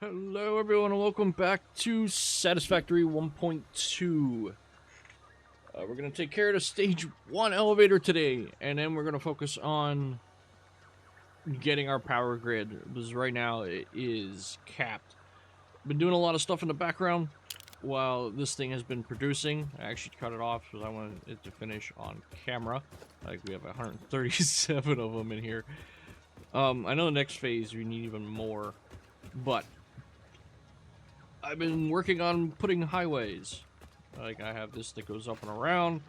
Hello everyone and welcome back to Satisfactory 1.2. We're going to take care of the stage 1 elevator today, and then we're going to focus on getting our power grid, because right now it is capped. Been doing a lot of stuff in the background while this thing has been producing. I actually cut it off because I wanted it to finish on camera. Like, we have 137 of them in here. I know the next phase we need even more, but I've been working on putting highways. Like, I have this that goes up and around.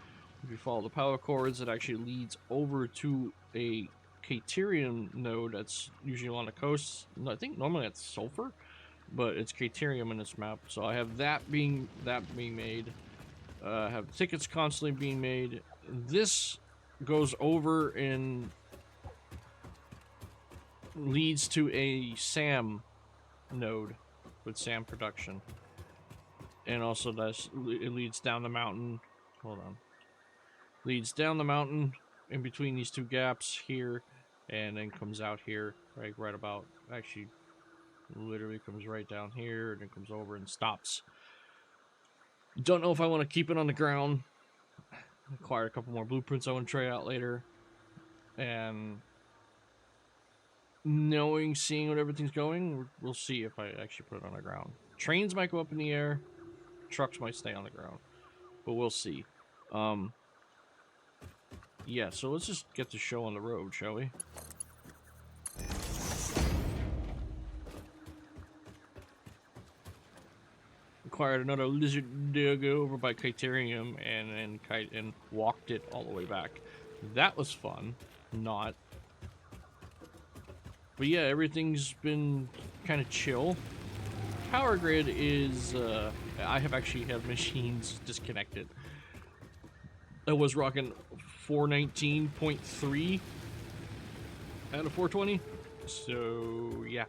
If you follow the power cords, it actually leads over to a Caterium node that's usually along the coast. I think normally that's sulfur, but it's Caterium in this map. So I have that being made. I have tickets constantly being made. This goes over and leads to a SAM node with SAM production. And also it leads down the mountain. Hold on. Leads down the mountain in between these two gaps here, and then comes out here, right about, actually, literally comes right down here, and then comes over and stops. Don't know if I want to keep it on the ground. Acquired a couple more blueprints I want to try out later. And seeing what everything's going, we'll see if I actually put it on the ground. Trains might go up in the air. Trucks might stay on the ground. But we'll see. Yeah, so let's just get the show on the road, shall we? Acquired another lizard dig over by Criterium and walked it all the way back. That was fun. Not. But yeah, everything's been kind of chill. Power grid is, I have actually had machines disconnected. I was rocking 419.3 out of 420. So, yeah.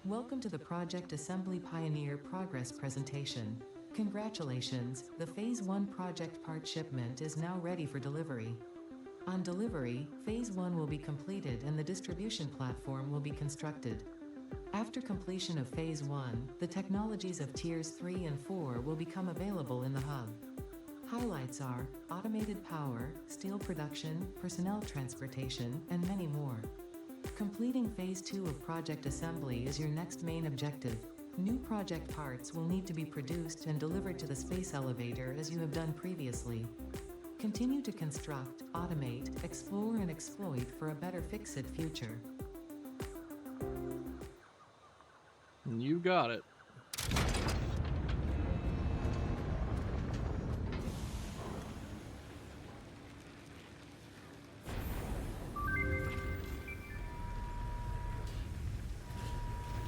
Welcome to the Project Assembly Pioneer Progress presentation. Congratulations, the Phase 1 project part shipment is now ready for delivery. On delivery, Phase 1 will be completed and the distribution platform will be constructed. After completion of Phase 1, the technologies of Tiers 3 and 4 will become available in the hub. Highlights are automated power, steel production, personnel transportation, and many more. Completing Phase 2 of Project Assembly is your next main objective. New project parts will need to be produced and delivered to the space elevator as you have done previously. Continue to construct, automate, explore and exploit for a better Fix-It future. You got it.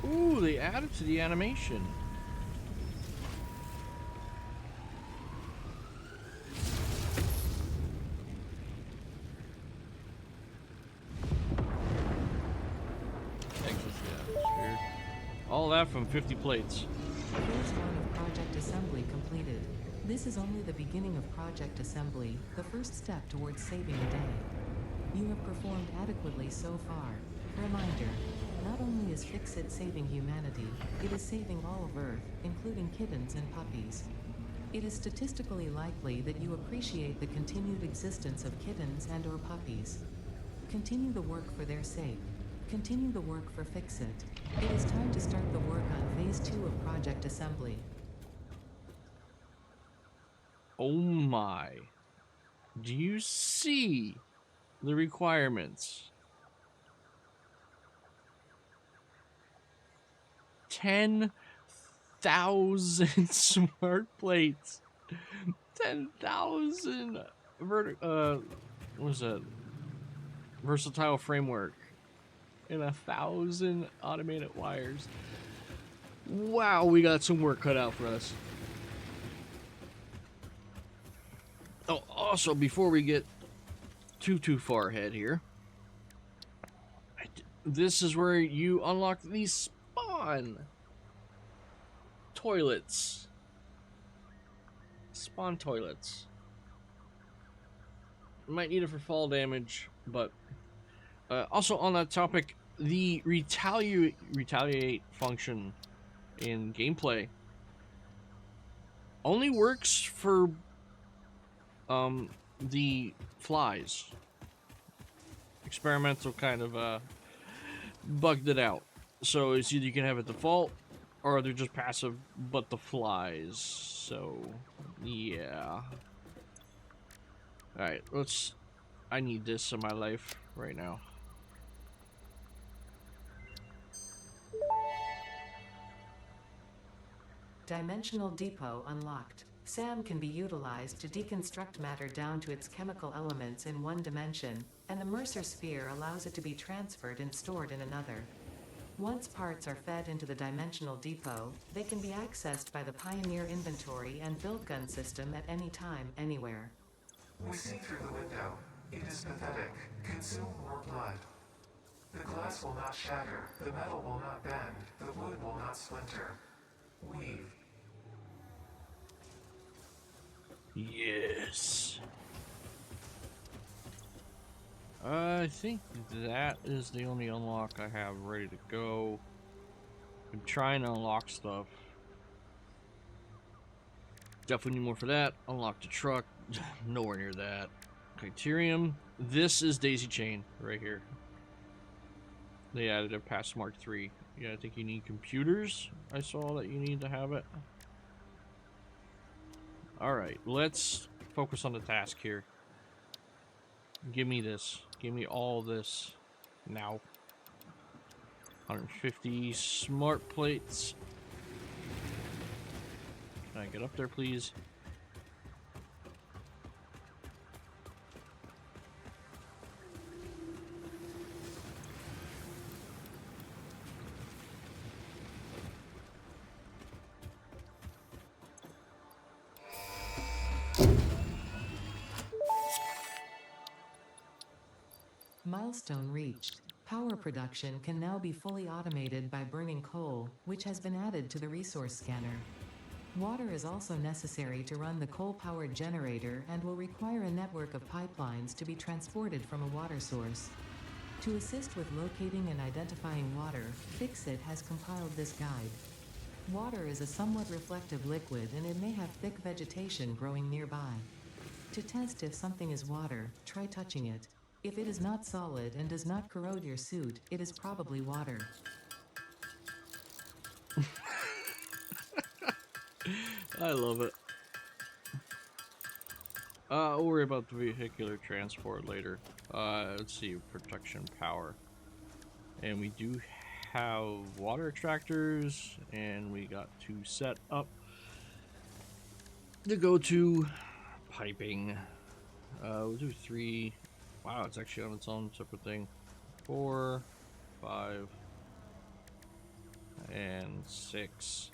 Ooh, they added to the animation. Exit the atmosphere. All that from 50 plates. Phase 1 of Project Assembly completed. This is only the beginning of Project Assembly, the first step towards saving a day. You have performed adequately so far. Reminder, not only is Fix-It saving humanity, it is saving all of Earth, including kittens and puppies. It is statistically likely that you appreciate the continued existence of kittens and or puppies. Continue the work for their sake. Continue the work for Fix-It. It is time to start the work on Phase 2 of Project Assembly. Oh my. Do you see the requirements? 10,000 smart plates. 10,000 what was that? Versatile framework. And 1,000 automated wires. Wow, we got some work cut out for us. Oh, also, before we get too far ahead here, this is where you unlock these spawn toilets. Spawn toilets. Might need it for fall damage, but also on that topic, the retaliate function in gameplay only works for the flies. Experimental kind of bugged it out. So it's either you can have it default or they're just passive, but the flies. So yeah. Alright, I need this in my life right now. Dimensional Depot unlocked. SAM can be utilized to deconstruct matter down to its chemical elements in one dimension, and the Mercer sphere allows it to be transferred and stored in another. Once parts are fed into the Dimensional Depot, they can be accessed by the Pioneer inventory and build gun system at any time, anywhere. We see through the window. It is pathetic. Consume more blood. The glass will not shatter, the metal will not bend, the wood will not splinter. Weave. Yes. I think that is the only unlock I have ready to go. I'm trying to unlock stuff. Definitely need more for that. Unlock the truck. Nowhere near that. Criterium. This is Daisy Chain right here. They added it past Mark III. Yeah, I think you need computers. I saw that you need to have it. Alright, let's focus on the task here. Give me this. Give me all this now. 150 smart plates. Can I get up there, please? Milestone reached. Power production can now be fully automated by burning coal, which has been added to the resource scanner. Water is also necessary to run the coal-powered generator and will require a network of pipelines to be transported from a water source. To assist with locating and identifying water, Fixit has compiled this guide. Water is a somewhat reflective liquid and it may have thick vegetation growing nearby. To test if something is water, try touching it. If it is not solid and does not corrode your suit, it is probably water. I love it. I'll worry about the vehicular transport later. Let's see, protection power. And we do have water extractors, and we got 2 set up to go to piping. We'll do 3. Wow, it's actually on its own separate thing. 4, 5, and 6.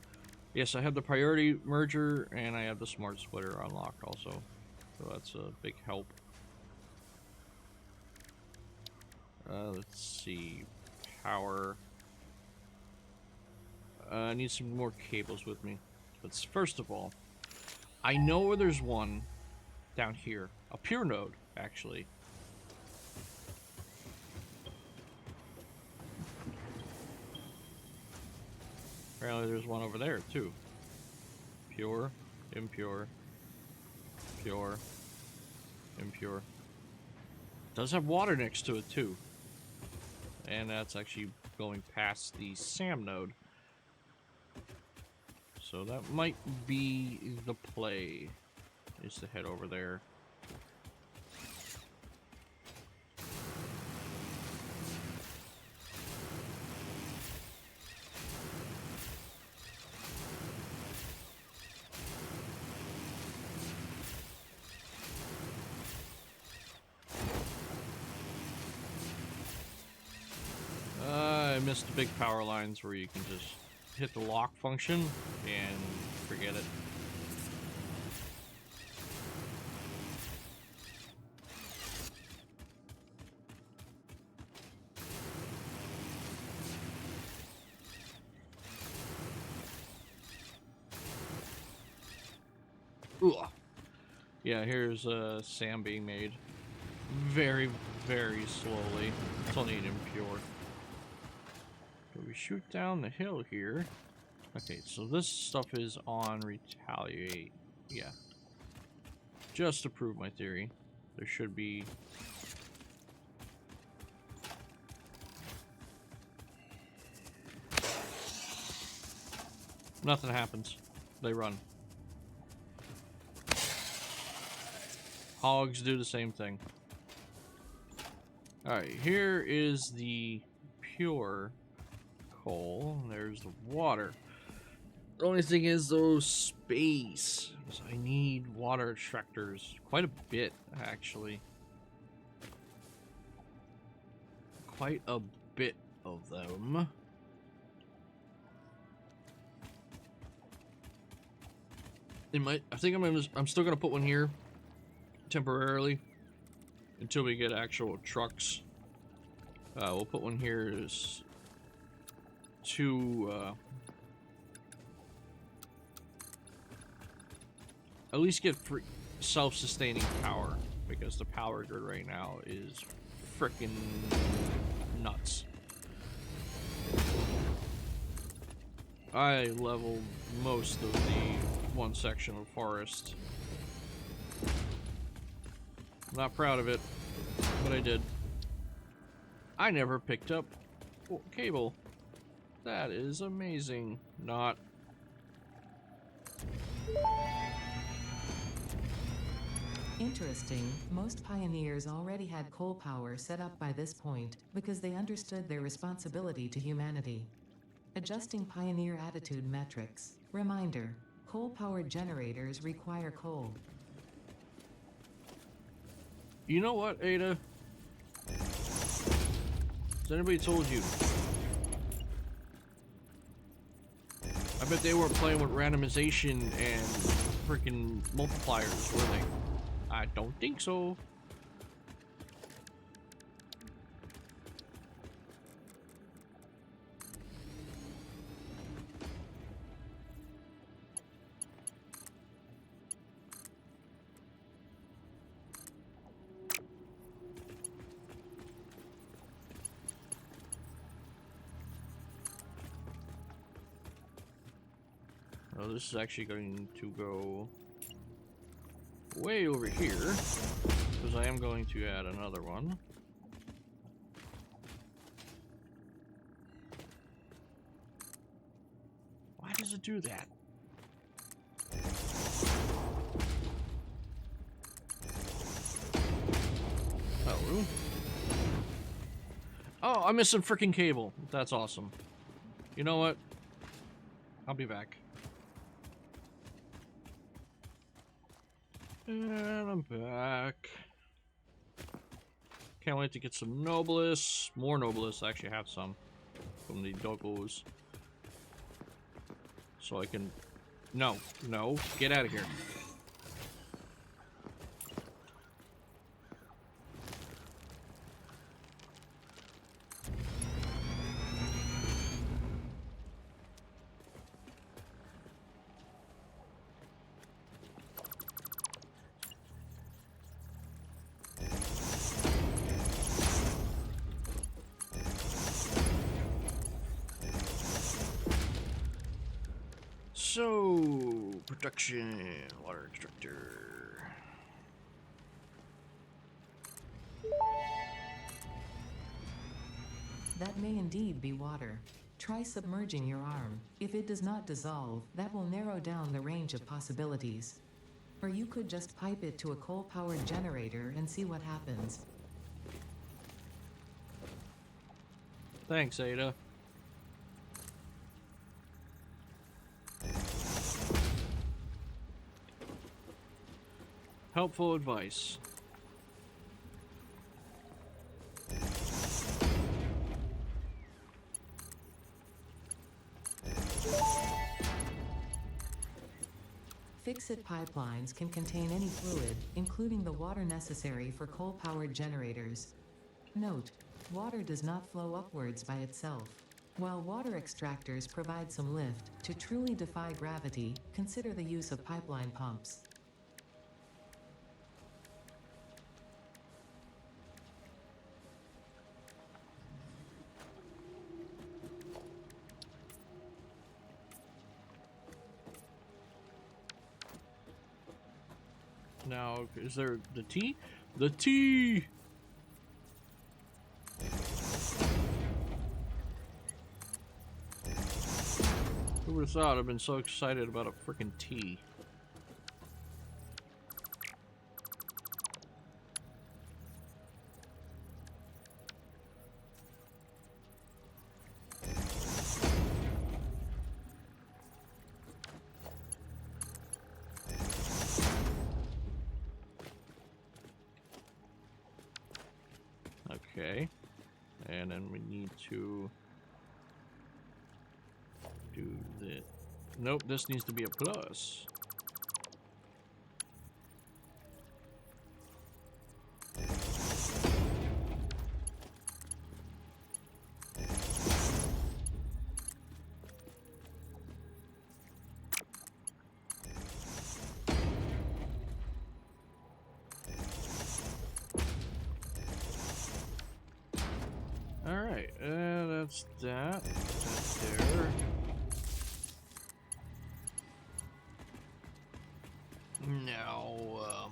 Yes, I have the priority merger, and I have the smart splitter unlocked also. So that's a big help. Let's see. Power. I need some more cables with me. But first of all, I know where there's one down here. A pure node, actually. Apparently there's one over there, too. Pure, impure, pure, impure. Does have water next to it, too. And that's actually going past the SAM node. So that might be the play, is to head over there. I missed the big power lines where you can just hit the lock function and forget it. Ugh. Yeah, here's sand being made. Very, very slowly. It's only impure. So we shoot down the hill here. Okay, so this stuff is on retaliate. Yeah. Just to prove my theory, there should be... Nothing happens. They run. Hogs do the same thing. Alright, here is the pure coal. There's the water. The only thing is, though, space. So I need water extractors. Quite a bit, actually. Quite a bit of them. I think I'm still gonna put one here temporarily until we get actual trucks. We'll put one here as to at least get free self-sustaining power, because the power grid right now is frickin' nuts. I leveled most of the one section of forest. Not proud of it, but I did. I never picked up cable. That is amazing. Not. Interesting, most pioneers already had coal power set up by this point because they understood their responsibility to humanity. Adjusting pioneer attitude metrics. Reminder, coal-powered generators require coal. You know what, Ada? Has anybody told you? I bet they weren't playing with randomization and freaking multipliers, were they? I don't think so. Oh, this is actually going to go way over here, because I am going to add another one. Why does it do that? Oh. Oh, I missed some freaking cable. That's awesome. You know what? I'll be back. And I'm back. Can't wait to get some Nobilis. More Nobilis. I actually have some from the doggos. So I can... No. No. Get out of here. So, production, water extractor. That may indeed be water. Try submerging your arm. If it does not dissolve, that will narrow down the range of possibilities. Or you could just pipe it to a coal-powered generator and see what happens. Thanks, Ada. Helpful advice. Fix-it pipelines can contain any fluid, including the water necessary for coal-powered generators. Note, water does not flow upwards by itself. While water extractors provide some lift, to truly defy gravity, consider the use of pipeline pumps. Now, is there the tea? The tea! Who would have thought I've been so excited about a freaking tea? Okay, and then we need to do this. Nope, this needs to be a plus. Alright, that's that. That's there. Now,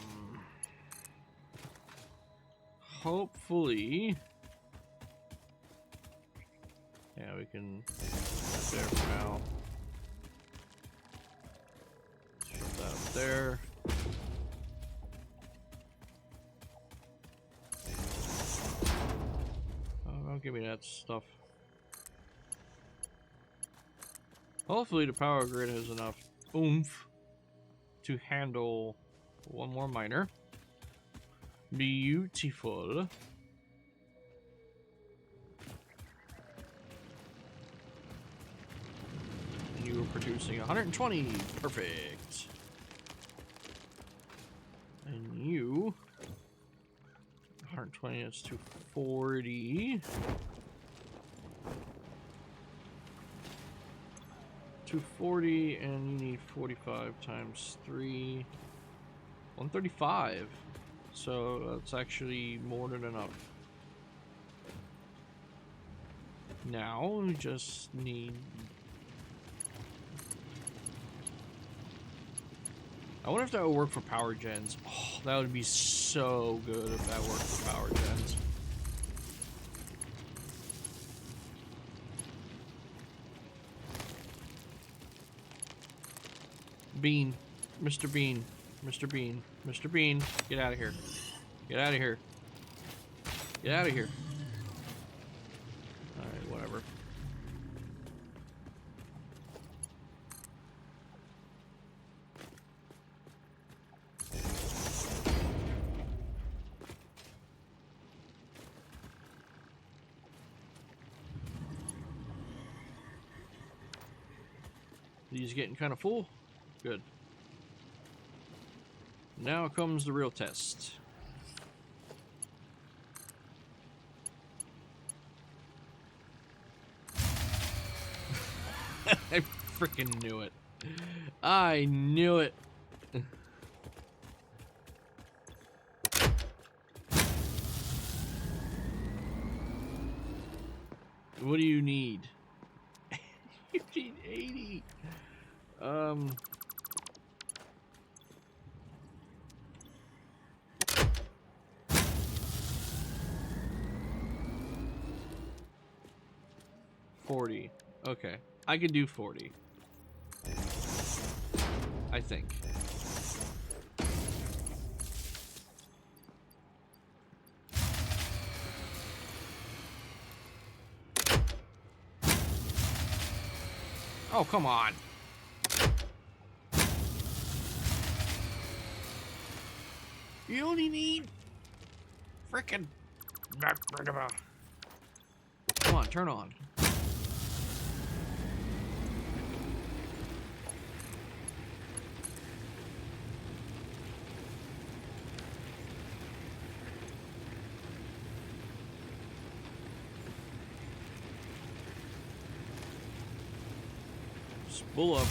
hopefully, yeah, we can put that there for now. Shove that up there. Oh, don't give me that stuff. Hopefully the power grid has enough oomph to handle one more miner. Beautiful. And you were producing 120. Perfect. And you 120, that's 240. 240, and you need 45 times 3. 135. So that's actually more than enough. Now we just need... I wonder if that would work for power gens. Oh, that would be so good if that worked for power gens. Bean. Mr. Bean. Mr. Bean. Mr. Bean. Get out of here. Get out of here. Get out of here. Alright, whatever. These getting kind of full? Good. Now comes the real test. I freaking knew it. I knew it. What do you need? You need 80. 40. Okay. I could do 40. I think. Oh, come on. You only need frickin' come on, turn on. Spool up.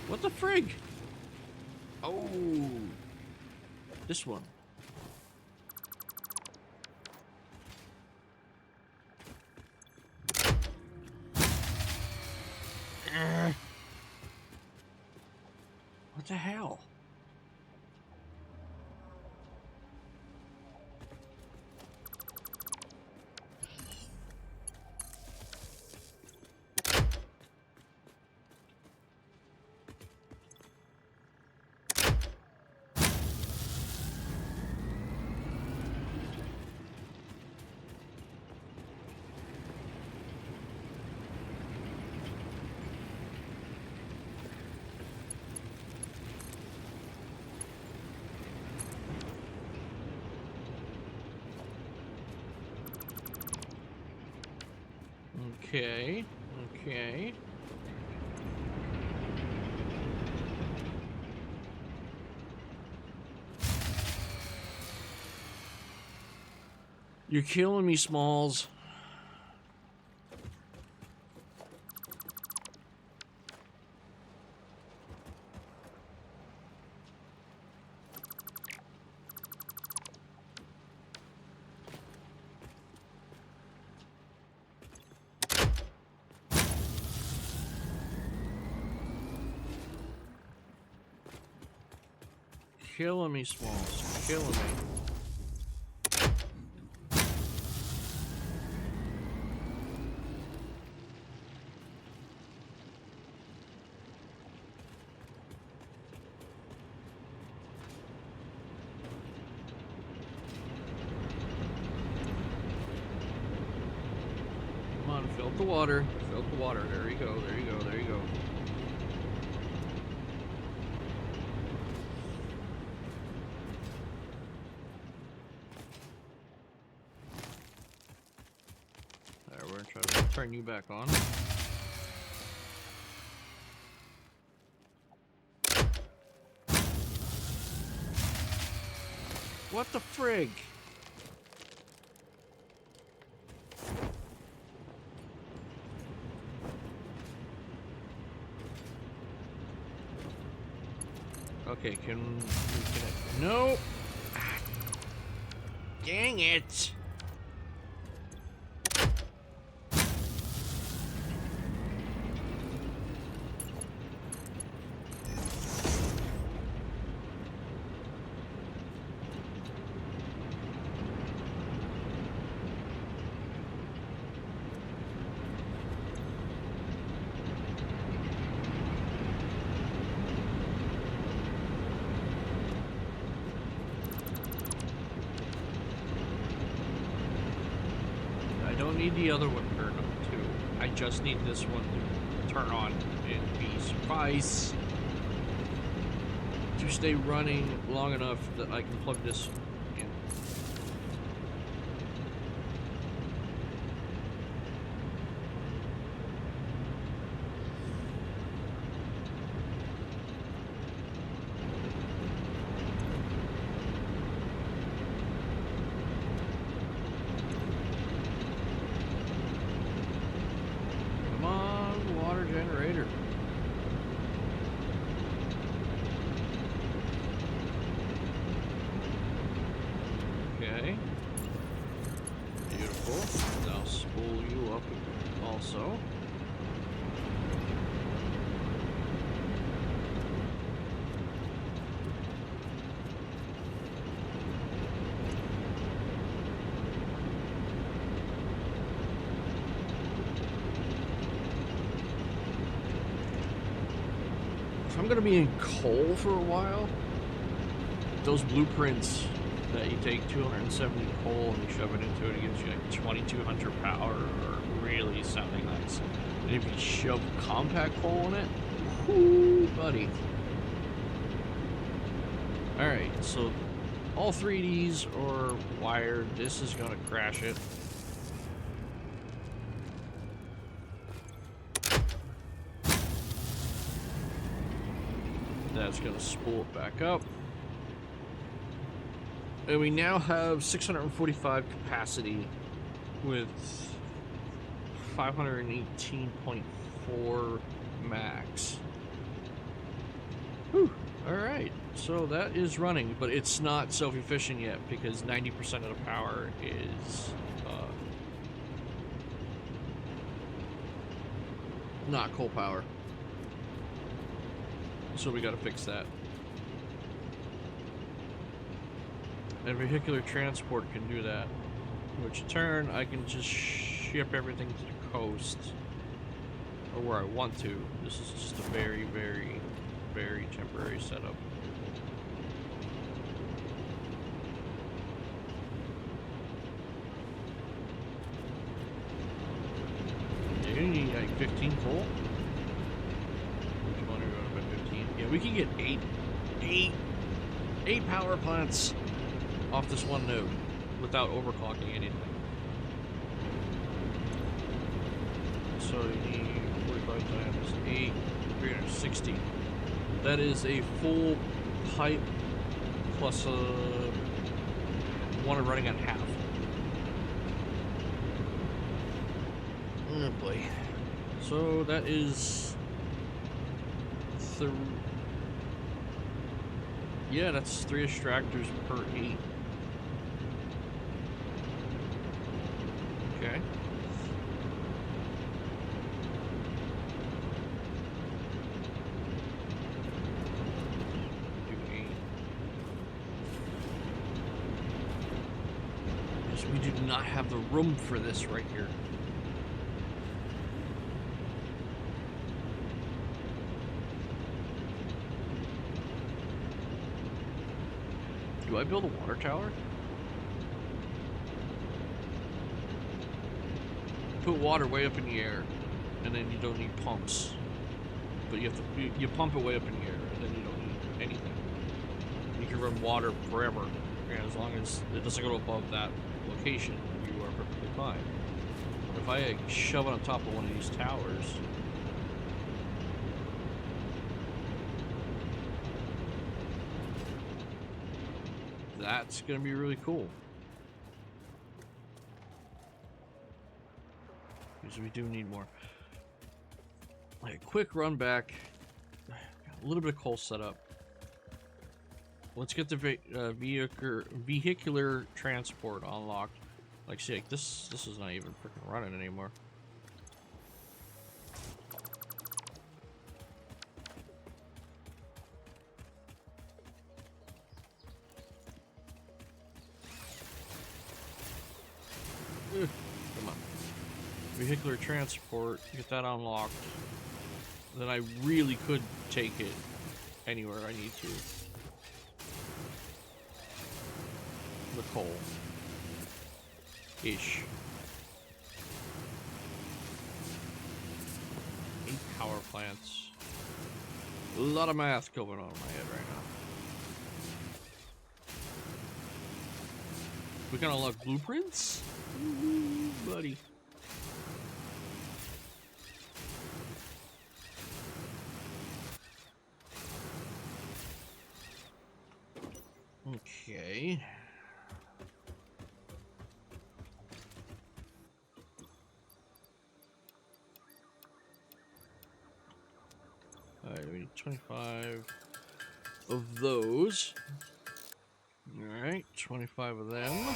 What the frig? Oh, this one. What the hell? Okay. Okay. You're killing me, Smalls. Killing me, Smalls. Killing me. Come on, fill up the water. Fill up the water. There you go. There you go. There you go. There, we're gonna try to turn you back on. What the frig? Okay, can we connect? No! Ah, dang it! I don't need the other one turned on too. I just need this one to turn on and be suffice to stay running long enough that I can plug this in. Come on, water generator. Okay. Beautiful. I'll spool you up also. If I'm gonna be in coal for a while, those blueprints that you take 270 coal and you shove it into it, it gives you like 2200 power, are really sounding nice. And if you shove compact coal in it, whoo, buddy. Alright, so all 3Ds are wired. This is gonna crash it. That's gonna spool it back up. And we now have 645 capacity with 518.4 max. Whew. Alright, so that is running, but it's not self-efficient yet because 90% of the power is not coal power. So we gotta fix that. And vehicular transport can do that. Which in turn, I can just ship everything to the coast. Or where I want to. This is just a very, very, very temporary setup. Yeah, you need like 15 full. Which one are we going to put 15? Yeah, we can get eight power plants off this one node without overclocking anything. So you need 45 times 8, 360. That is a full pipe plus one running at half. Oh boy. So that is yeah, that's 3 extractors per 8. Okay. Do 8. Yes, we do not have the room for this right here. Do I build a water tower? Put water way up in the air, and then you don't need pumps. But you have to you pump it way up in the air, and then you don't need anything. You can run water forever, and as long as it doesn't go above that location, you are perfectly fine. But if I shove it on top of one of these towers, that's gonna be really cool. Because we do need more. Like, quick run back. A little bit of coal setup. Let's get the vehicular transport unlocked. Like, see, like, this is not even freaking running anymore. Ugh, come on. Vehicular transport, get that unlocked. Then I really could take it anywhere I need to. The coal. Ish. 8 power plants. A lot of math going on in my head right now. We can unlock blueprints? Ooh, buddy. Okay. Alright, we need 25 of those. Alright, 25 of them.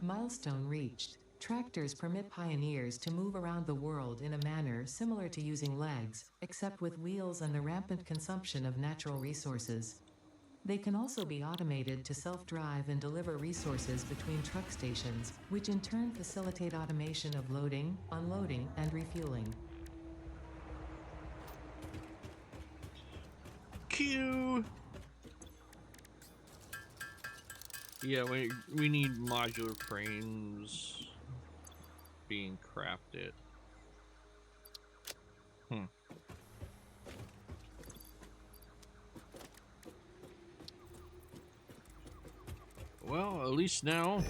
Milestone reached. Tractors permit pioneers to move around the world in a manner similar to using legs, except with wheels and the rampant consumption of natural resources. They can also be automated to self-drive and deliver resources between truck stations, which in turn facilitate automation of loading, unloading, and refueling. Q. Yeah, we need modular frames being crafted. Well, at least now.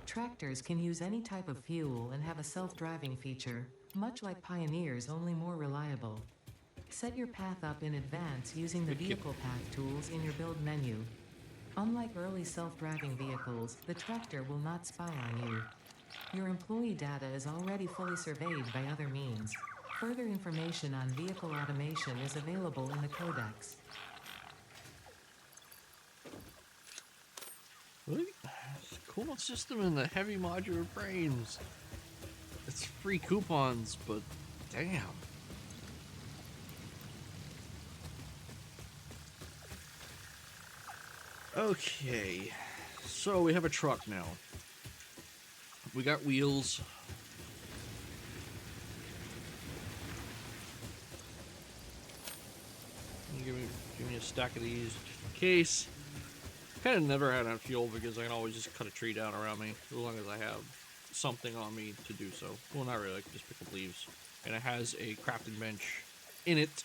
Tractors can use any type of fuel and have a self-driving feature, much like Pioneers, only more reliable. Set your path up in advance using the vehicle path tools in your build menu. Unlike early self-driving vehicles, the tractor will not spy on you. Your employee data is already fully surveyed by other means. Further information on vehicle automation is available in the codex. Look, it's a cool system in the heavy modular frames. It's free coupons, but damn. Okay, so we have a truck now. We got wheels. Give me a stack of these just in case. Kind of never had enough fuel because I can always just cut a tree down around me as long as I have something on me to do so. Well, not really, I can just pick up leaves. And it has a crafting bench in it.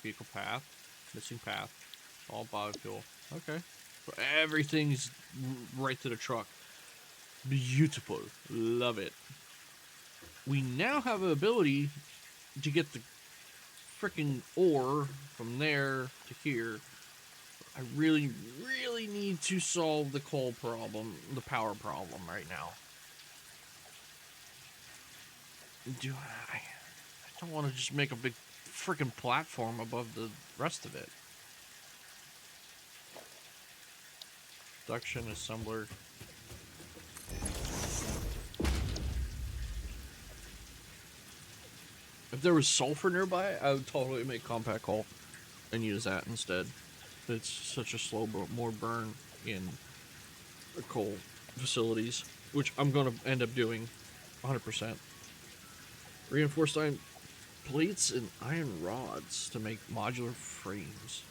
Vehicle path, missing path, all biofuel. Okay. So everything's right to the truck. Beautiful. Love it. We now have the ability to get the freaking ore from there to here. I really, really need to solve the coal problem, the power problem right now. Do I don't want to just make a big freaking platform above the rest of it. Production assembler. If there was sulfur nearby, I would totally make compact coal and use that instead. It's such a slow, more burn in the coal facilities, which I'm going to end up doing 100%. Reinforced iron plates and iron rods to make modular frames.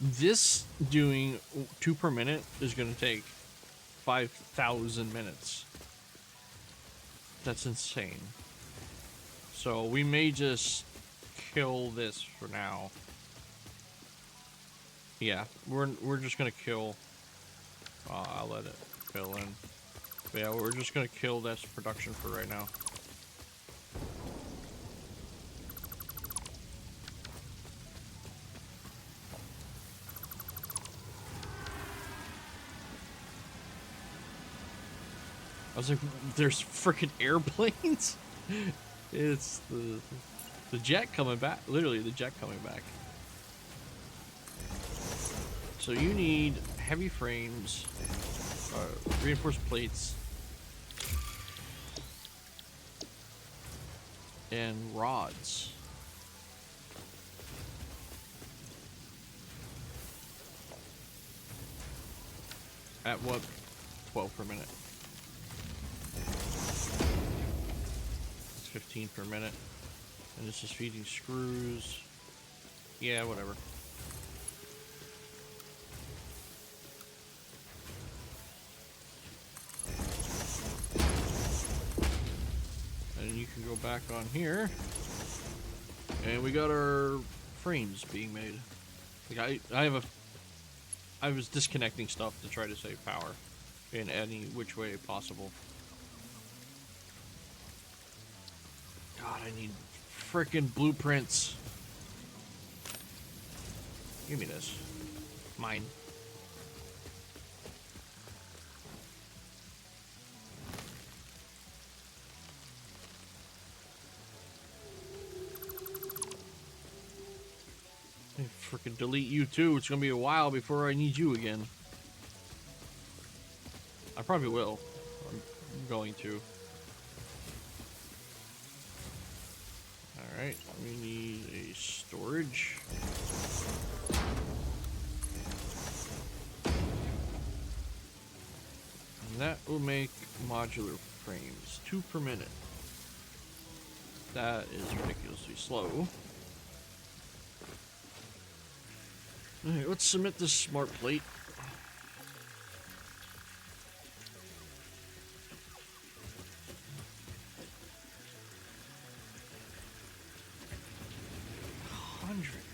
This doing 2 per minute is going to take 5,000 minutes. That's insane. So we may just kill this for now. Yeah, we're just gonna kill. I'll let it fill in. But yeah, we're just gonna kill this production for right now. I was like, there's freaking airplanes. It's the jet coming back. Literally, the jet coming back. So you need heavy frames, reinforced plates, and rods. At what? 12 per minute. It's 15 per minute. And this is feeding screws. Yeah, whatever. And you can go back on here. And we got our frames being made. Like I was disconnecting stuff to try to save power in any which way possible. God, I need frickin' blueprints. Give me this. Mine. I frickin' delete you too. It's gonna be a while before I need you again. I probably will. I'm going to. Alright, we need a storage. And that will make modular frames. 2 per minute. That is ridiculously slow. Alright, let's submit this smart plate.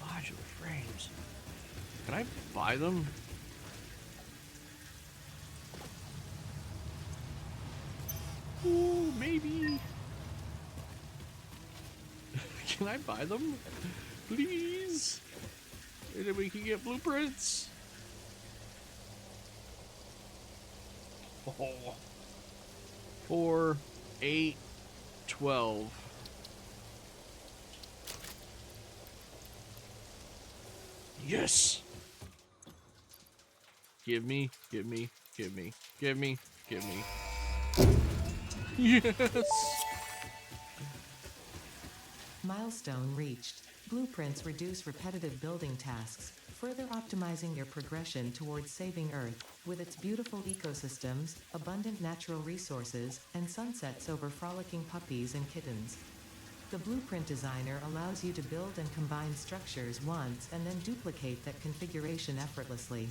Modular frames. Can I buy them? Ooh, maybe. Can I buy them? Please? And then we can get blueprints. Oh. 4, 8, 12. Yes! Give me, give me, give me, give me, give me. Yes! Milestone reached. Blueprints reduce repetitive building tasks, further optimizing your progression towards saving Earth, with its beautiful ecosystems, abundant natural resources, and sunsets over frolicking puppies and kittens. The blueprint designer allows you to build and combine structures once and then duplicate that configuration effortlessly.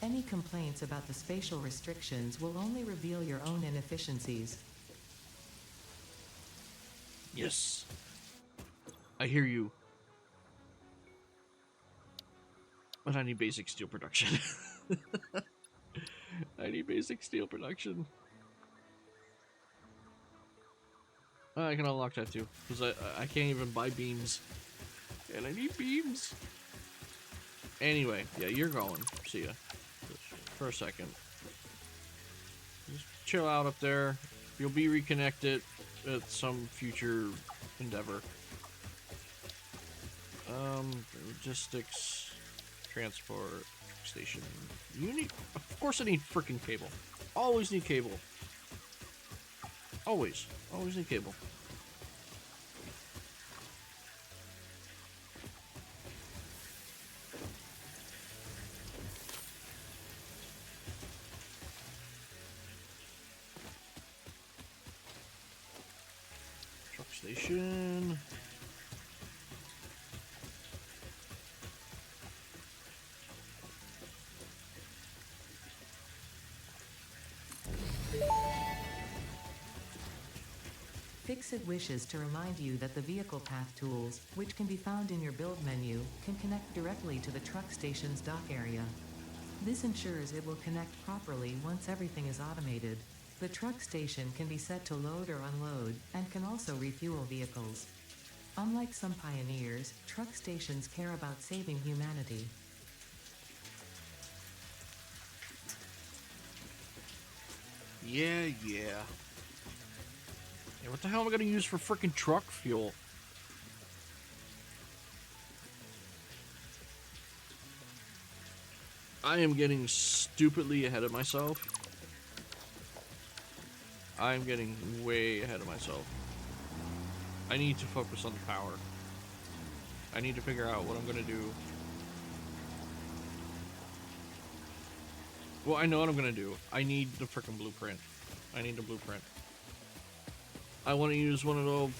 Any complaints about the spatial restrictions will only reveal your own inefficiencies. Yes. I hear you. But I need basic steel production. I need basic steel production. I can unlock that too, because I can't even buy beams. And I need beams. Anyway, yeah, you're going. See ya. For a second. Just chill out up there. You'll be reconnected at some future endeavor. Logistics, transport, station. You need, of course I need freaking cable. Always need cable. Always need cable. Truck station. Fixit wishes to remind you that the vehicle path tools, which can be found in your build menu, can connect directly to the truck station's dock area. This ensures it will connect properly once everything is automated. The truck station can be set to load or unload, and can also refuel vehicles. Unlike some pioneers, truck stations care about saving humanity. Yeah. Yeah, what the hell am I gonna use for freaking truck fuel? I am getting stupidly ahead of myself. I'm getting way ahead of myself. I need to focus on the power. I need to figure out what I'm gonna do. Well, I know what I'm gonna do. I need the frickin' blueprint. I need the blueprint. I want to use one of those,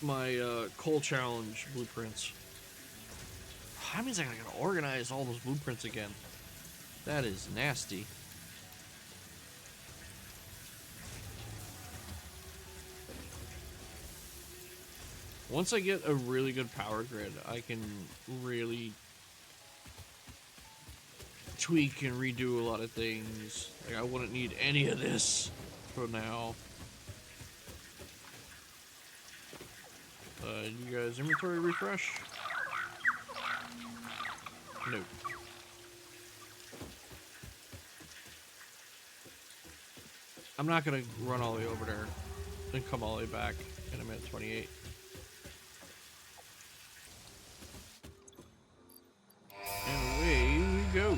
my coal challenge blueprints. That means I gotta organize all those blueprints again. That is nasty. Once I get a really good power grid, I can really tweak and redo a lot of things. Like, I wouldn't need any of this for now. You guys inventory refresh? No. I'm not gonna run all the way over there and come all the way back in a minute 28. And away we go.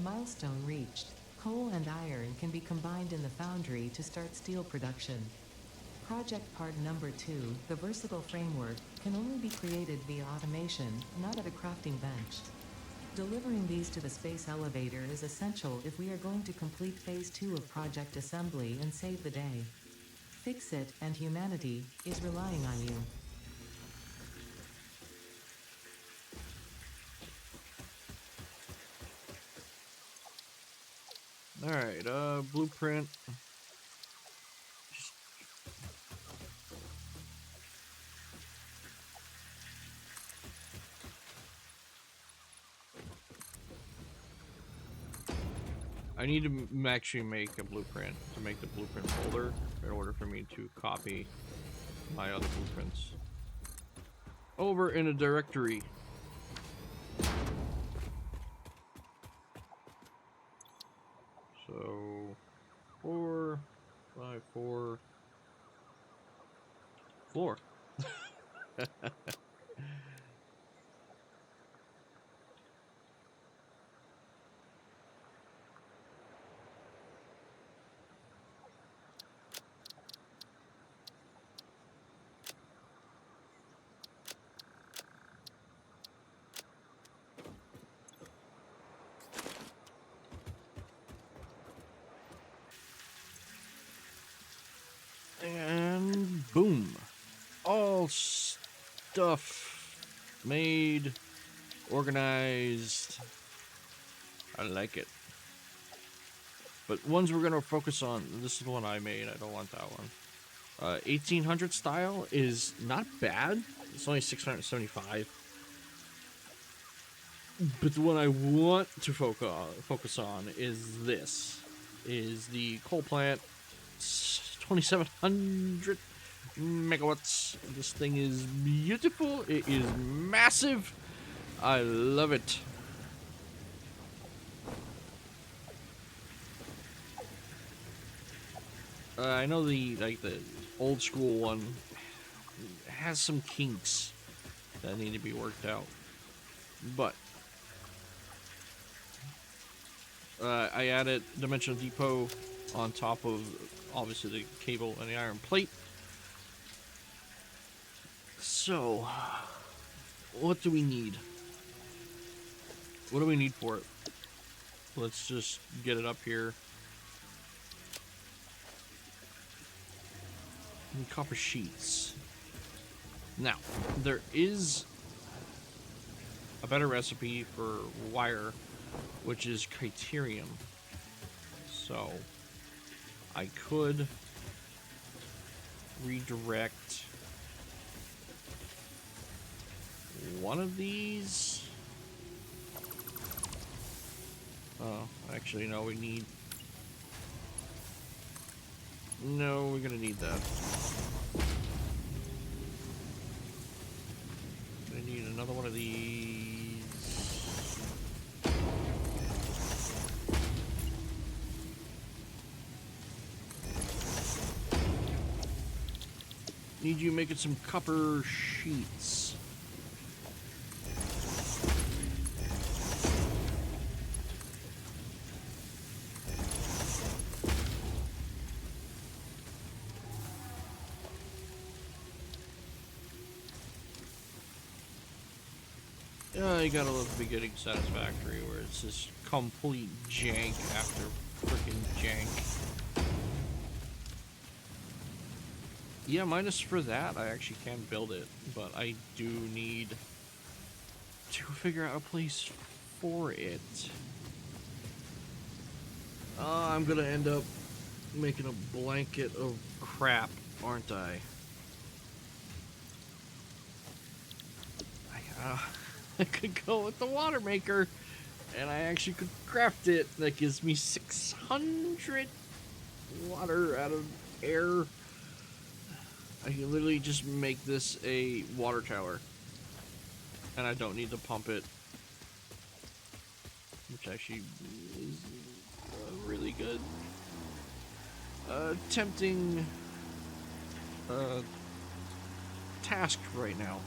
Milestone reached. Coal and iron can be combined in the foundry to start steel production. Project part number 2, the versatile framework, can only be created via automation, not at a crafting bench. Delivering these to the space elevator is essential if we are going to complete phase 2 of project assembly and save the day. Fixit and humanity is relying on you. Alright, blueprint. I need to actually make a blueprint to make the blueprint folder in order for me to copy my other blueprints over in a directory. So 4, 5, 4, floor. And boom. All stuff made, organized. I like it. But ones we're going to focus on, this is the one I made. I don't want that one. 1800 style is not bad. It's only 675. But the one I want to focus on is this. Is the coal plant. It's 2700 megawatts. This thing is beautiful. It is massive. I love it. I know the old school one has some kinks that need to be worked out, but I added dimensional depot on top of obviously the cable and the iron plate. So, what do we need? What do we need for it? Let's just get it up here. And copper sheets. Now, there is a better recipe for wire, which is criterium. So, I could redirect one of these. Oh, actually, no, we need... No, we're gonna need that. I need another one of these. Need you making some copper sheets. You gotta love the beginning Satisfactory where it's just complete jank after frickin' jank. Yeah, minus for that, I actually can build it, but I do need to figure out a place for it. I'm gonna end up making a blanket of crap, aren't I? I could go with the water maker, and I actually could craft it. That gives me 600 water out of air. I can literally just make this a water tower, and I don't need to pump it, which actually is really good. Tempting task right now.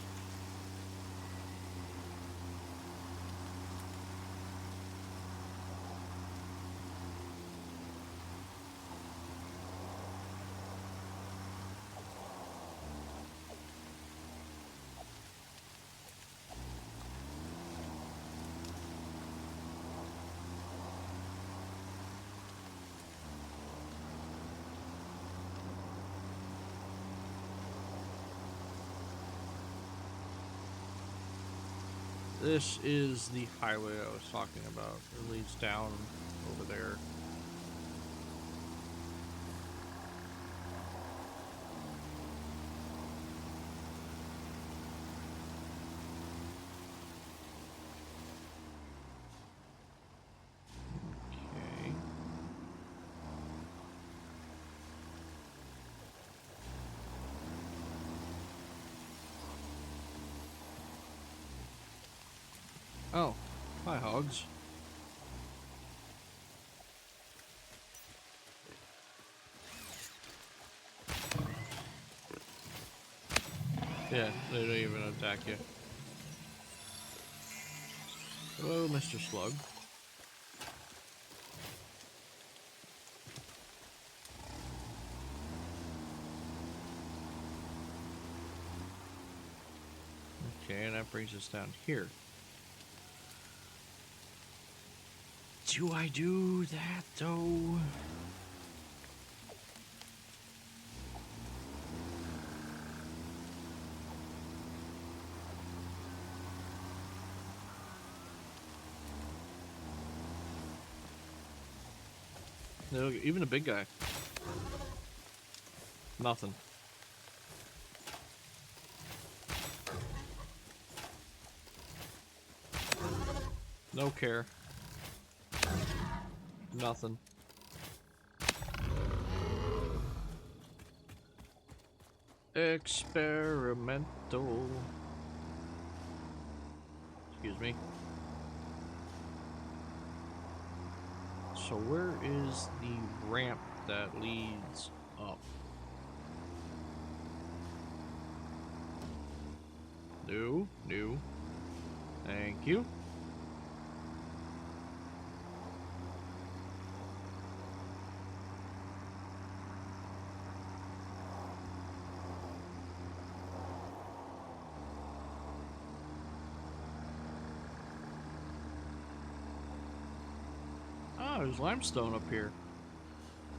This is the highway I was talking about. It leads down over there. Okay. Oh, hi, hogs. Yeah, they don't even attack you. Hello, Mr. Slug. Okay, and that brings us down here. Do I do that, though? Look, even a big guy. Nothing. No care. Nothing. Experimental. Excuse me. So where is the ramp that leads up? No, no. Thank you. Oh, there's limestone up here.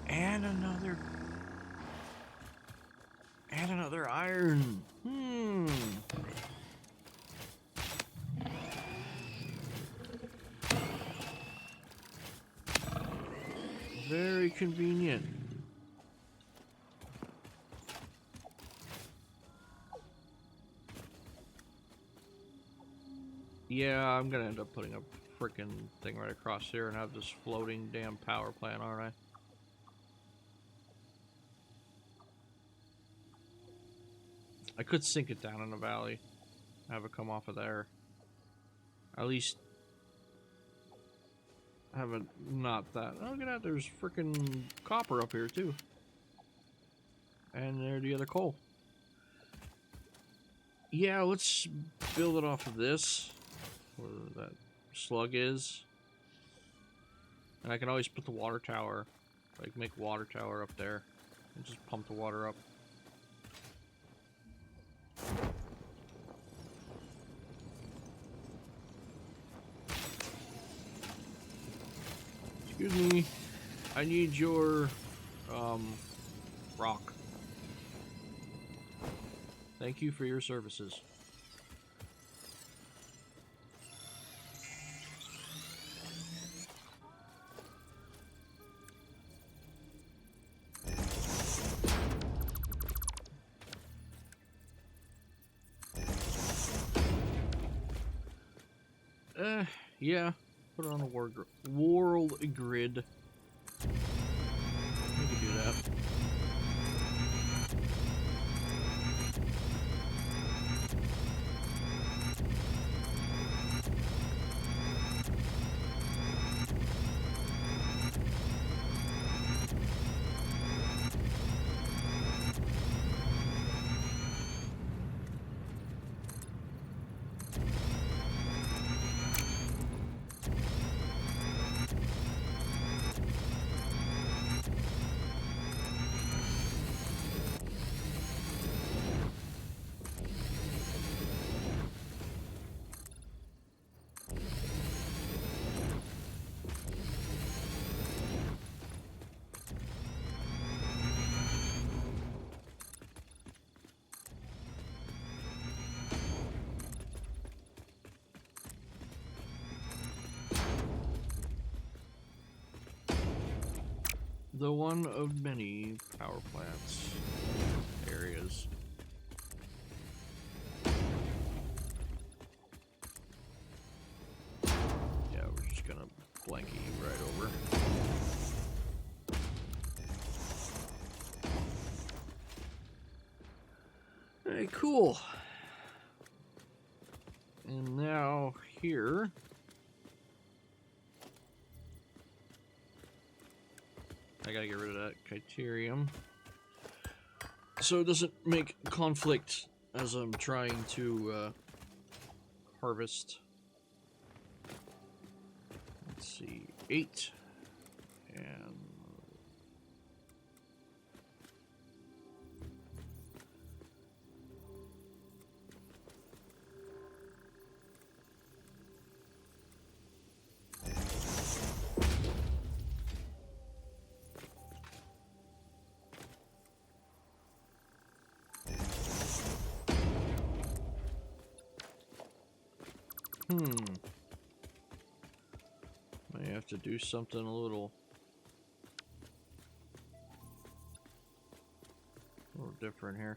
And another iron. Very convenient. Yeah, I'm gonna end up putting a freaking thing right across here and have this floating damn power plant, aren't I? I could sink it down in the valley, have it come off of there. At least have it not that. Oh, look at that, there's freaking copper up here too. And there's the other coal. Yeah, let's build it off of this, where that slug is. And I can always put the water tower, like make water tower up there, and just pump the water up. Excuse me, I need your, rock. Thank you for your services. Yeah, put it on the world grid. We can do that. The one of many power plants areas. Yeah, we're just gonna blanket you right over. Hey, cool. And now here. I gotta get rid of that Criterium, so it doesn't make conflict as I'm trying to harvest. Let's see, 8 and I have to do something a little A little different here.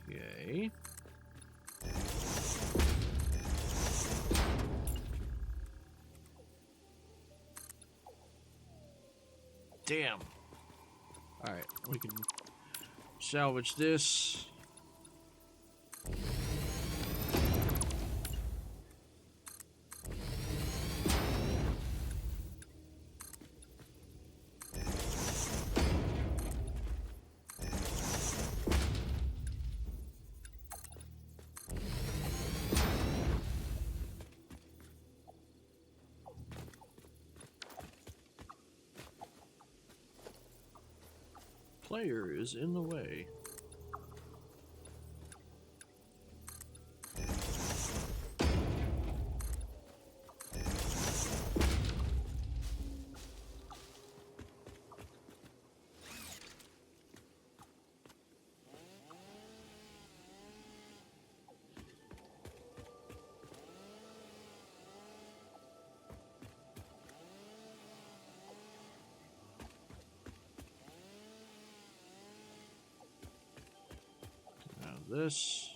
Okay. Damn. Alright, we can salvage this. Player is in the way. This,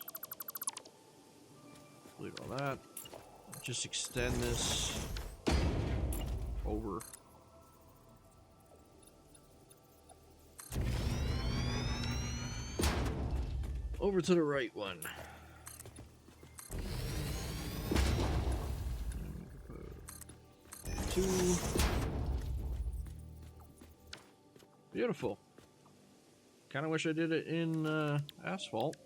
delete all that, just extend this over. Over to the right one. And we can put 2. Beautiful. Kind of wish I did it in asphalt.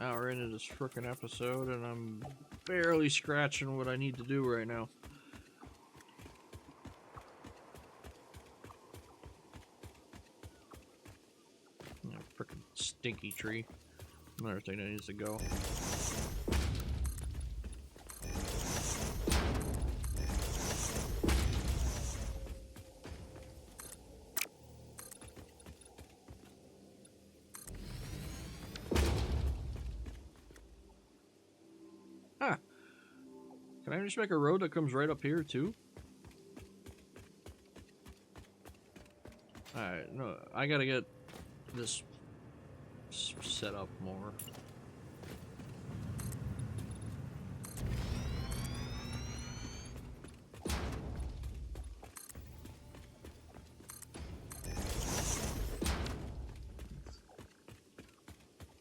Hour into this frickin' episode, and I'm barely scratching what I need to do right now. Yeah, frickin' stinky tree. Another thing that needs to go. Huh. Can I just make a road that comes right up here, too? Alright, no, I gotta get this set up more.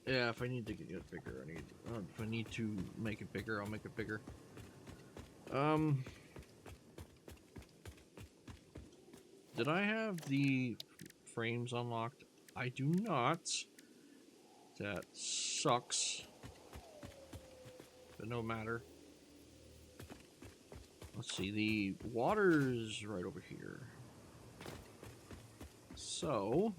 Yeah, if I need to get it bigger, if I need to make it bigger, I'll make it bigger. Did I have the frames unlocked? I do not. That sucks. But no matter. Let's see, the water's right over here. So...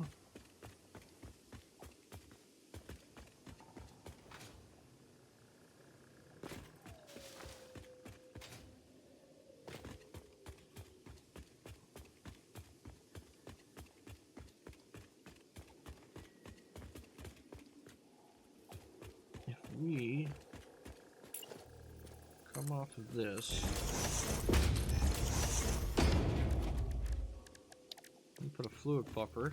we come off of this and put a fluid buffer.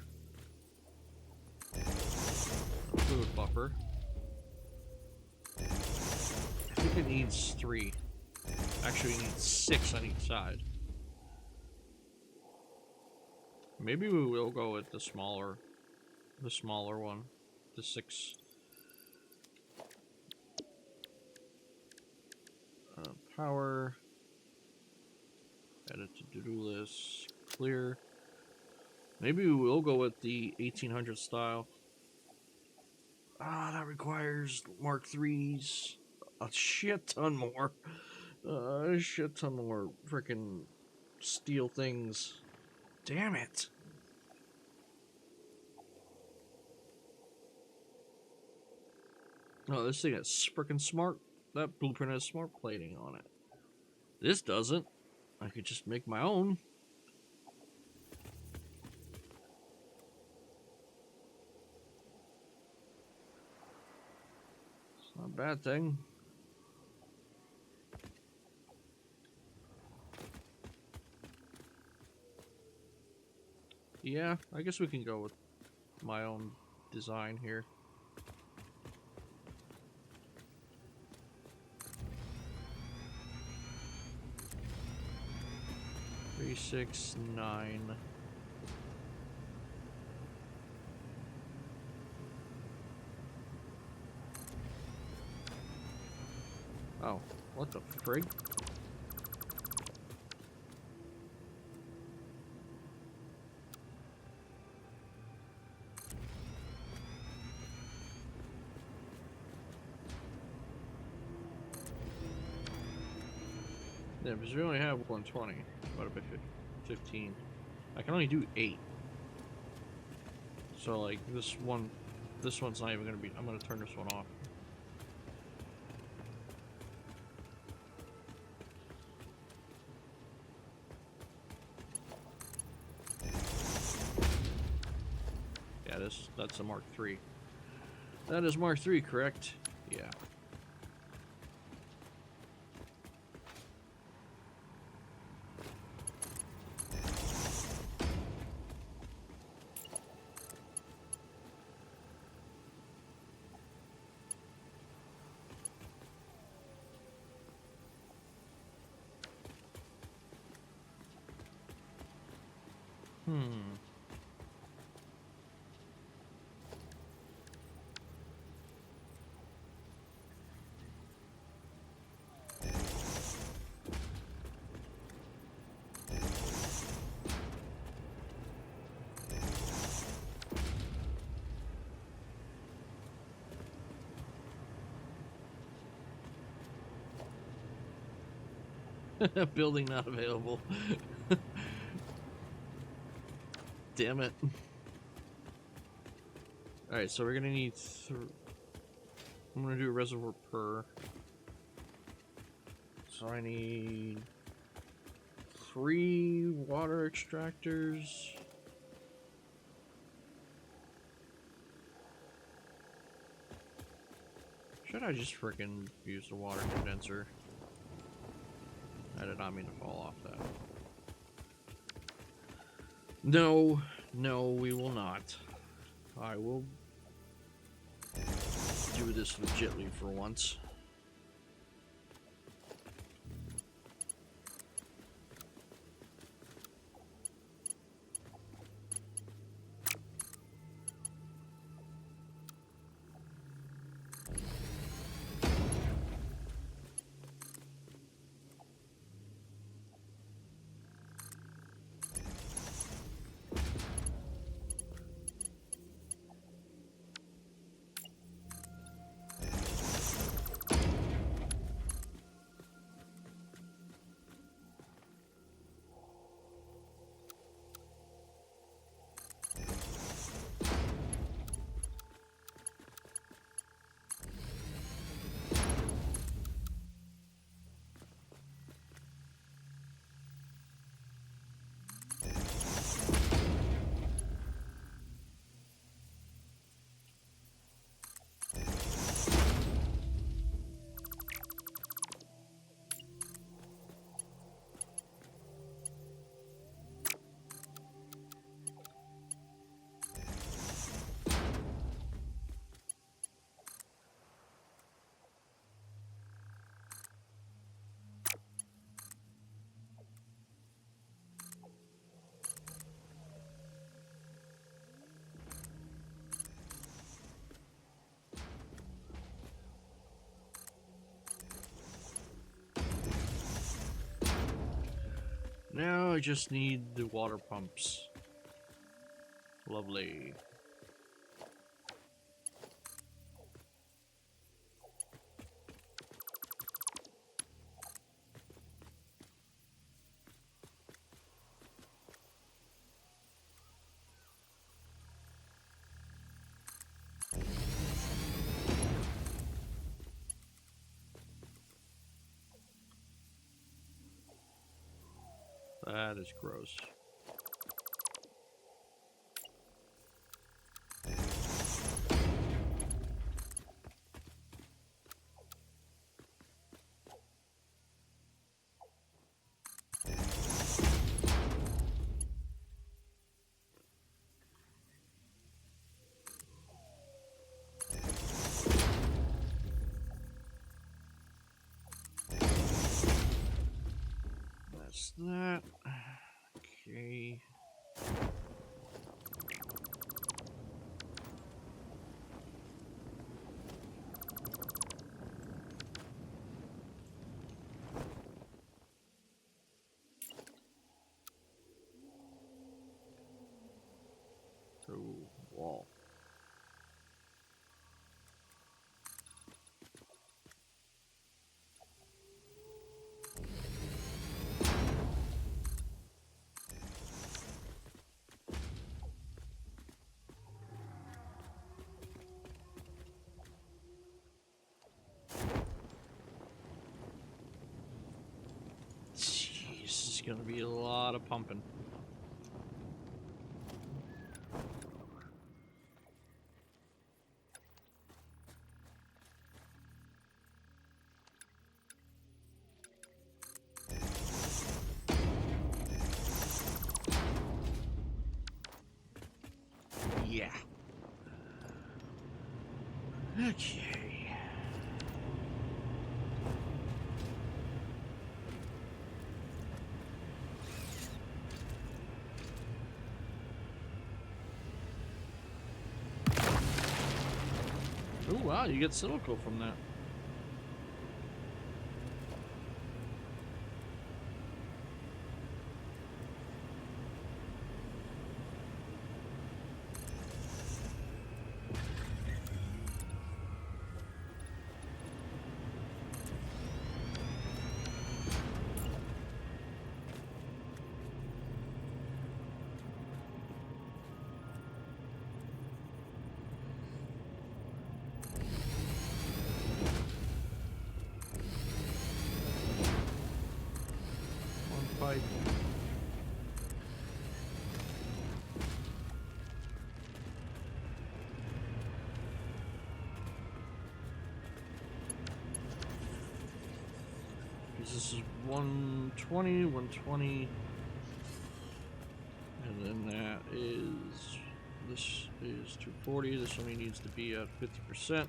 I think it needs 3. Actually, it needs 6 on each side. Maybe we will go with the smaller one, the 6. Power, edit to to-do list, clear. Maybe we will go with the 1800 style. That requires Mark threes. A shit ton more. A shit ton more freaking steel things. Damn it. Oh, this thing has freaking smart. That blueprint has smart plating on it. This doesn't. I could just make my own. It's not a bad thing. Yeah, I guess we can go with my own design here. Three, 6, 9. Oh, what the frig? Yeah, because we only have 120 divided by 15. I can only do 8. So like this one's not even gonna be. I'm gonna turn this one off. Yeah, that's a Mark III. That is Mark III, correct? Yeah. Hmm. Building not available. Damn it. Alright, so we're gonna need I'm gonna do a reservoir per. So I need 3 water extractors. Should I just freaking use the water condenser? I did not mean to fall off that. No, we will not. I will do this legitly for once. Now I just need the water pumps. Lovely. That is gross. That's that. Okay. Through wall. Jeez, this is gonna be a lot of pumping. Yeah. Okay. Oh wow, you get silico from that. One pipe. Because this is 120, 120. And then that is, this is 240. This only needs to be at 50%.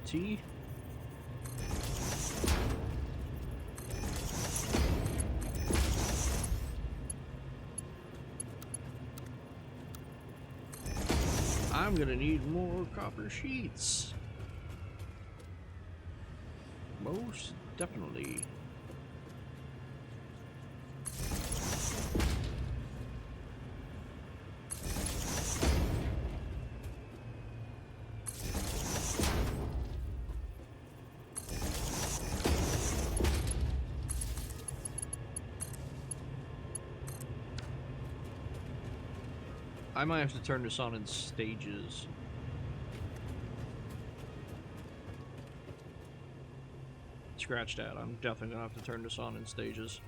T. I'm gonna need more copper sheets. Most definitely. I might have to turn this on in stages. Scratch that. I'm definitely gonna have to turn this on in stages.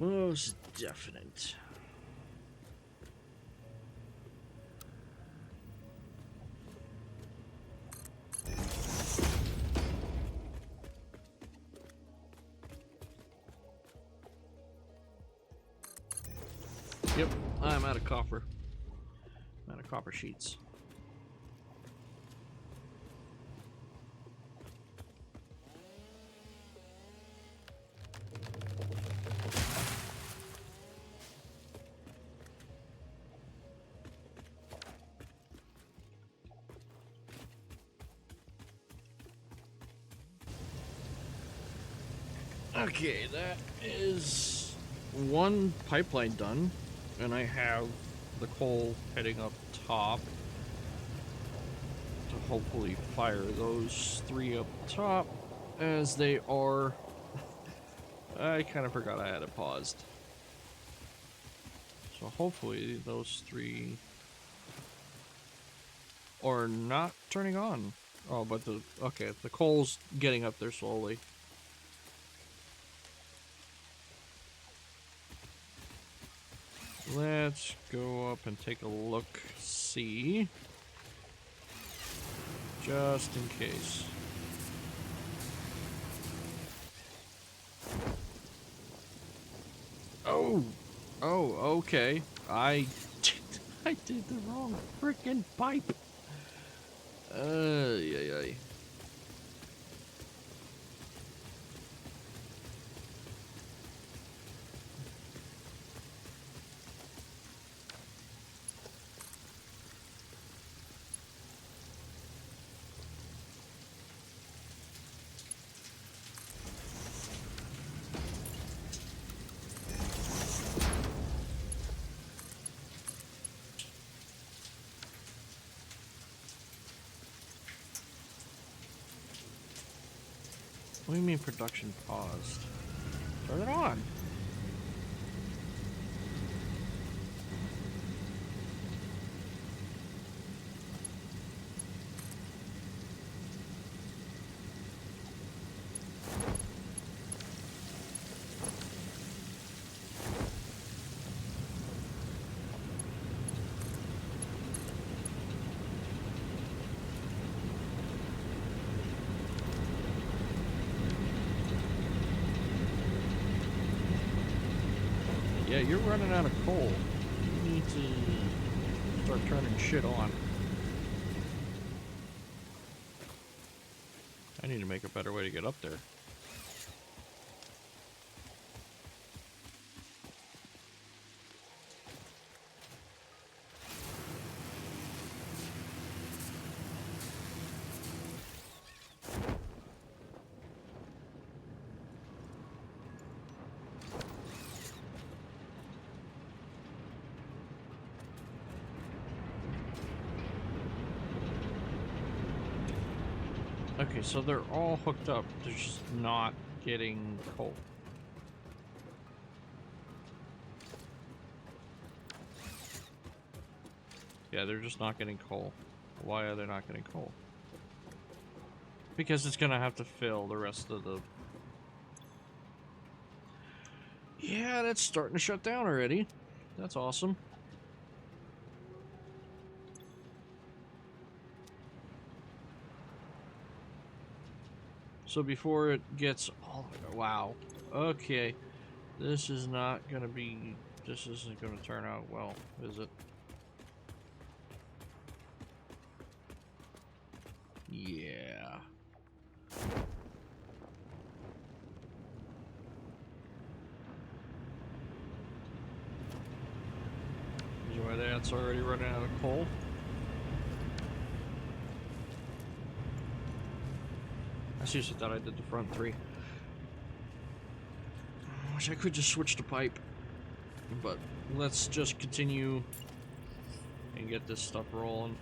Most definite. Yep, I'm out of copper. I'm out of copper sheets. Okay, that is one pipeline done, and I have the coal heading up top to hopefully fire those 3 up top, as they are. I kind of forgot I had it paused. So hopefully those 3 are not turning on. Oh, but okay, the coal's getting up there slowly. Let's go up and take a look, see. Just in case. Oh! Oh, okay. I did the wrong freaking pipe. Yeah. What do you mean production paused? Turn it on. Yeah, you're running out of coal. You need to start turning shit on. I need to make a better way to get up there. Okay, so they're all hooked up. They're just not getting coal. Yeah, they're just not getting coal. Why are they not getting coal? Because it's gonna have to fill the rest of the... Yeah, that's starting to shut down already. That's awesome. So before it gets... Oh, wow. Okay. This is not gonna be... This isn't gonna turn out well, is it? Yeah. Enjoy that. It's already running out of coal. I seriously thought I did the front 3. I wish I could just switch to pipe. But let's just continue and get this stuff rolling.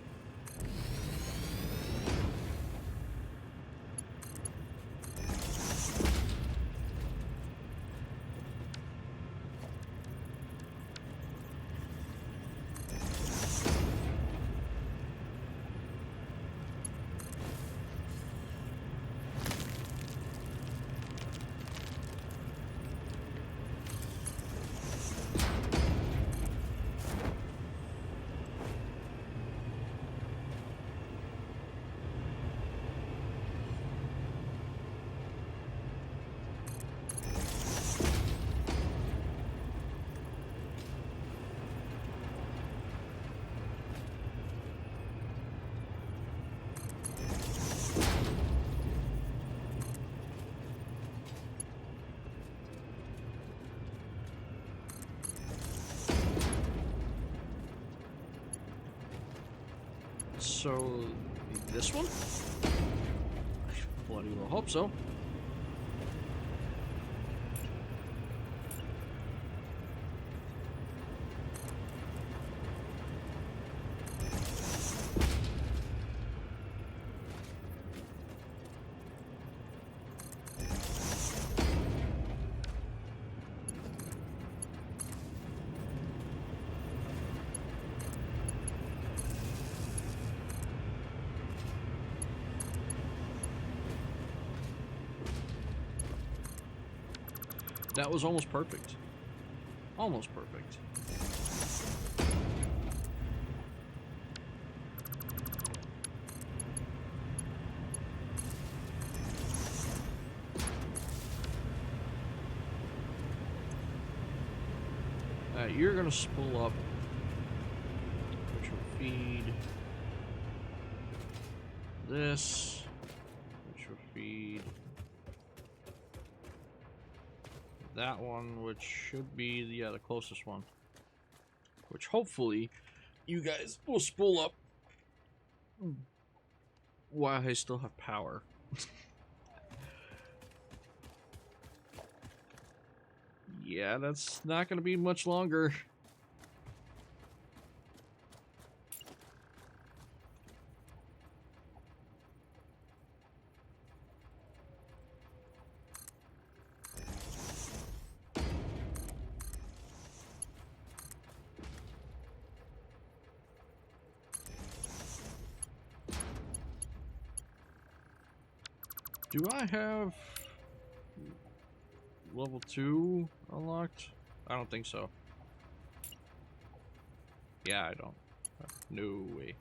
So, this one? Bloody well hope so. That was almost perfect. Almost perfect. You're gonna spool up, which will feed this, which will feed that one, which should be the closest one, which hopefully you guys will spool up while I still have power. Yeah, that's not gonna be much longer. Do I have level 2 unlocked? I don't think so. Yeah, I don't. No way.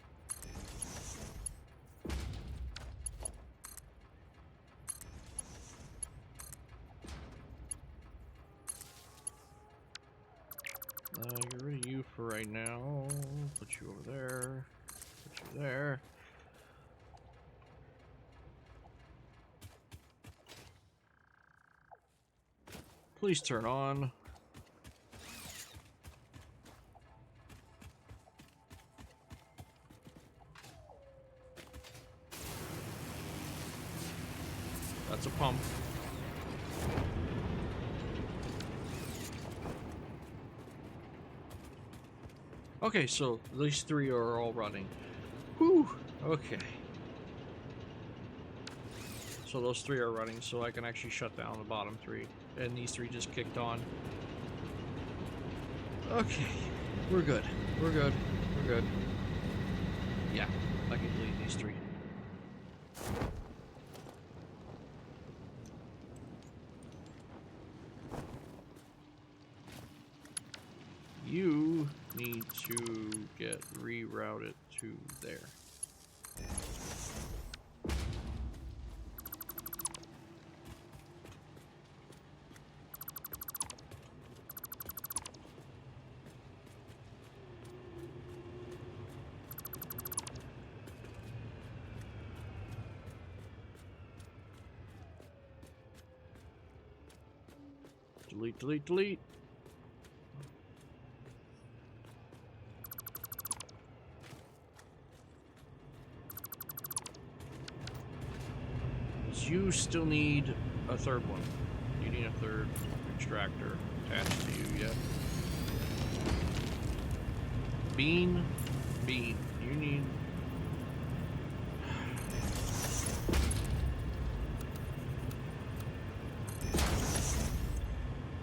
Get rid of you for right now. Put you over there. Put you there. Please turn on. That's a pump. Okay, so these three are all running. Whew! Okay. So those three are running, so I can actually shut down the bottom three. And these three just kicked on. Okay. We're good. We're good. We're good. Yeah, I can delete these three. You need to get rerouted to there. Delete, delete, delete. You still need a third one. You need a third extractor attached to you, yeah. Bean, bean. You need...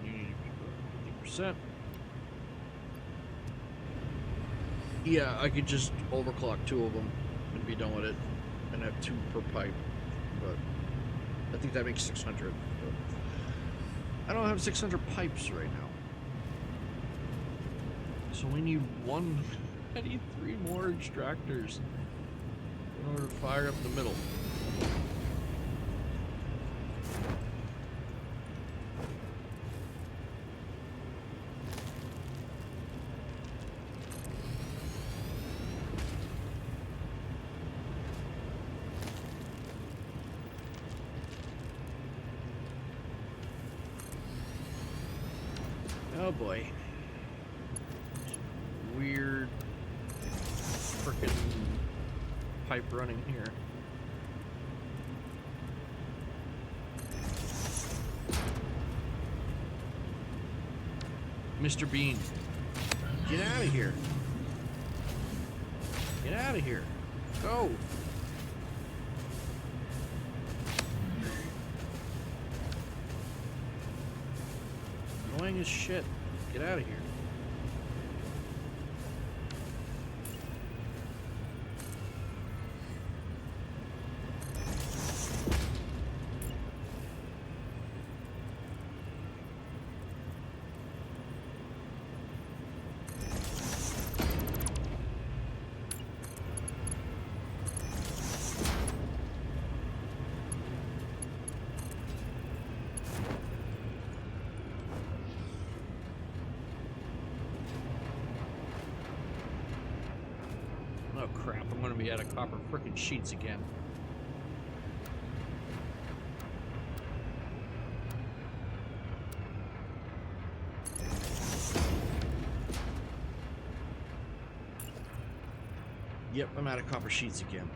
You need 50%. Yeah, I could just overclock two of them and be done with it. And have two per pipe. But I think that makes 600. But I don't have 600 pipes right now. So we need one. I need 3 more extractors in order to fire up the middle. Oh boy. Weird frickin' pipe running here. Mr. Bean, get out of here. Get out of here. Go. Annoying as shit. Get out of here. Oh crap, I'm gonna be out of copper frickin' sheets again. Yep, I'm out of copper sheets again.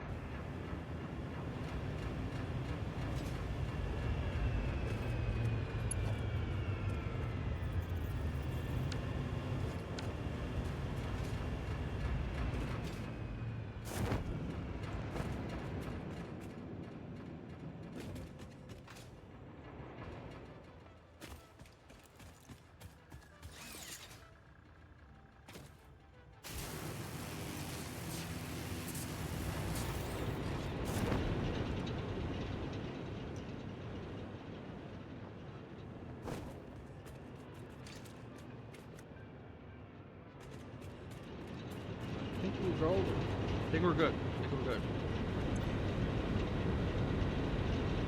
I think we're good. I think we're good.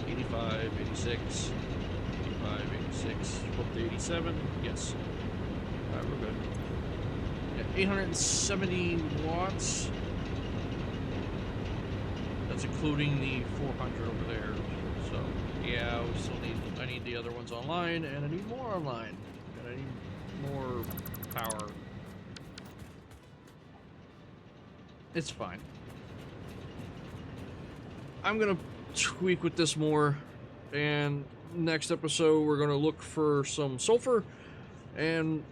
85, 86, 85, 86, up to 87. Yes. Alright, we're good. Yeah, 870 watts. That's including the 400 over there. So, yeah, we still need, I need the other ones online, and I need more online. And I need more power. It's fine. I'm gonna tweak with this more, and next episode we're gonna look for some sulfur and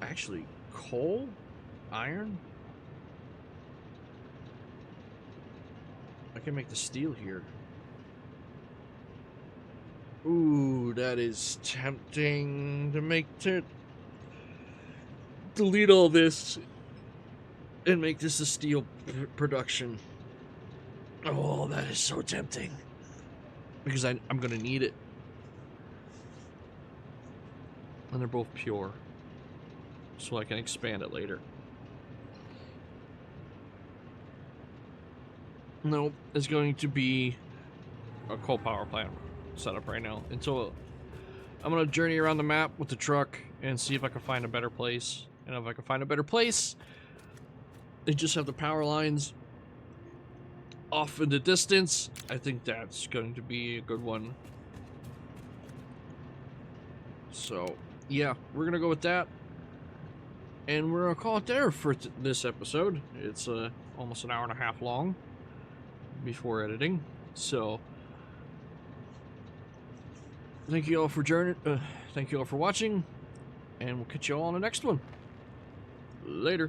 actually coal, iron. I can make the steel here. Ooh, that is tempting to make delete all this and make this a steel production. Oh, that is so tempting. Because I'm gonna need it. And they're both pure. So I can expand it later. No, it's going to be a coal power plant setup right now. Until I'm gonna journey around the map with the truck and see if I can find a better place. And if I can find a better place, they just have the power lines off in the distance. I think that's going to be a good one. So, yeah, we're gonna go with that. And we're gonna call it there for this episode. It's almost an hour and a half long before editing. So, thank you all for thank you all for watching, and we'll catch you all on the next one. Later.